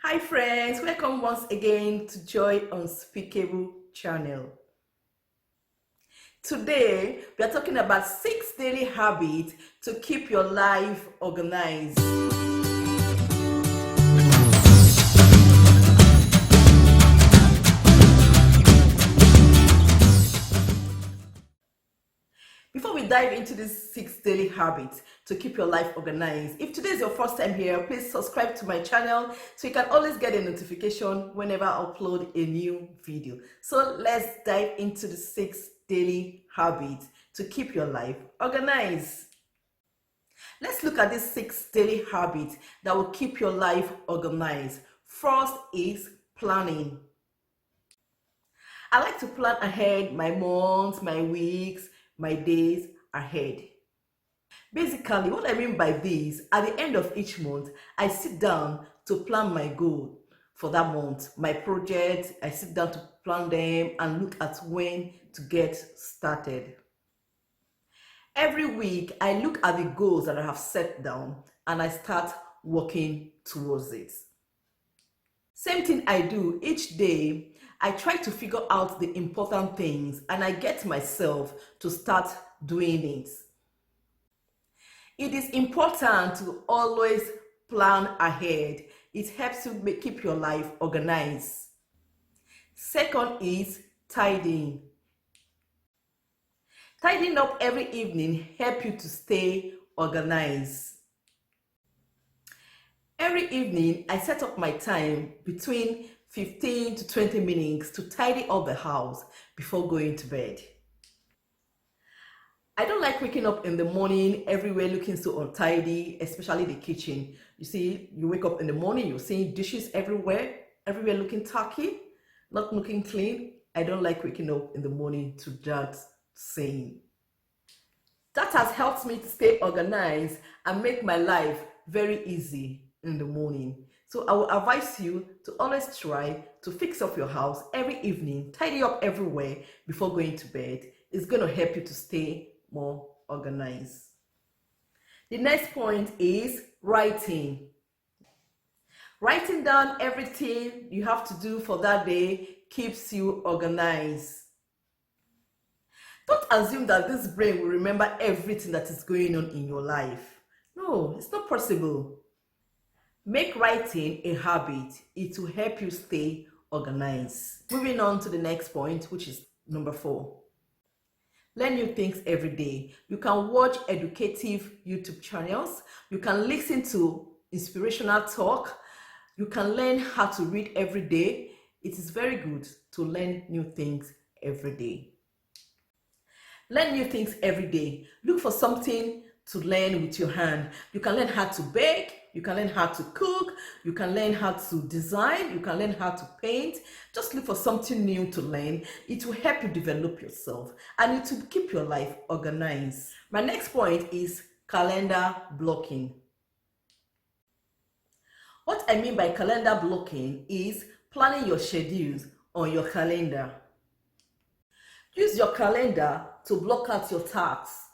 Hi friends, welcome once again to Joy Unspeakable channel. Today we are talking about 6 daily habits to keep your life organized. Before we dive into these 6 daily habits to keep your life organized, if today is your first time here, please subscribe to my channel so you can always get a notification whenever I upload a new video. So let's dive into the 6 daily habits to keep your life organized. Let's look at these 6 daily habits that will keep your life organized. First is planning. I like to plan ahead my months, my weeks, my days ahead. Basically, what I mean by this, at the end of each month, I sit down to plan my goal for that month, my project. I sit down to plan them and look at when to get started. Every week, I look at the goals that I have set down and I start working towards it. Same thing I do each day. I try to figure out the important things and I get myself to start doing it. It is important to always plan ahead. It helps you keep your life organized. Second is tidying. Tidying up every evening helps you to stay organized. Every evening, I set up my time between 15 to 20 minutes to tidy up the house before going to bed. I don't like waking up in the morning, everywhere looking so untidy, especially the kitchen. You see, you wake up in the morning, you're seeing dishes everywhere looking tacky, not looking clean. I don't like waking up in the morning to that scene. That has helped me to stay organized and make my life very easy in the morning. So I will advise you to always try to fix up your house every evening, tidy up everywhere before going to bed. It's going to help you to stay more organized. The next point is writing. Writing down everything you have to do for that day keeps you organized. Don't assume that this brain will remember everything that is going on in your life. No, it's not possible. Make writing a habit. It will help you stay organized. Moving on to the next point, which is number 4. Learn new things every day. You can watch educative YouTube channels. You can listen to inspirational talk. You can learn how to read every day. It is very good to learn new things every day. Learn new things every day. Look for something to learn with your hand. You can learn how to bake. You can learn how to cook. You can learn how to design. You can learn how to paint. Just look for something new to learn. It will help you develop yourself and it will keep your life organized. My next point is calendar blocking. What I mean by calendar blocking is planning your schedules on your calendar. Use your calendar to block out your tasks.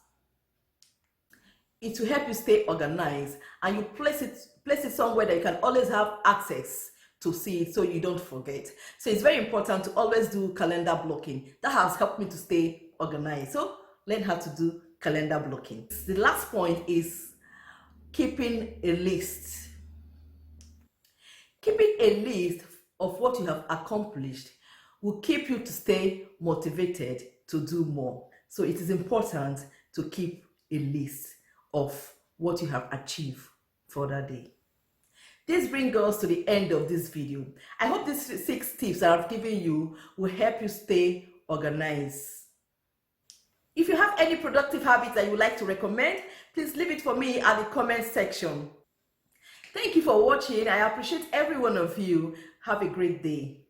It will help you stay organized and you place it somewhere that you can always have access to see it so you don't forget. So it's very important to always do calendar blocking. That has helped me to stay organized. So learn how to do calendar blocking. The last point is keeping a list. Keeping a list of what you have accomplished will keep you to stay motivated to do more. So it is important to keep a list of what you have achieved for that day. This brings us to the end of this video. I hope these 6 tips that I've given you will help you stay organized. If you have any productive habits that you would like to recommend, please leave it for me at the comment section. Thank you for watching. I appreciate every one of you. Have a great day.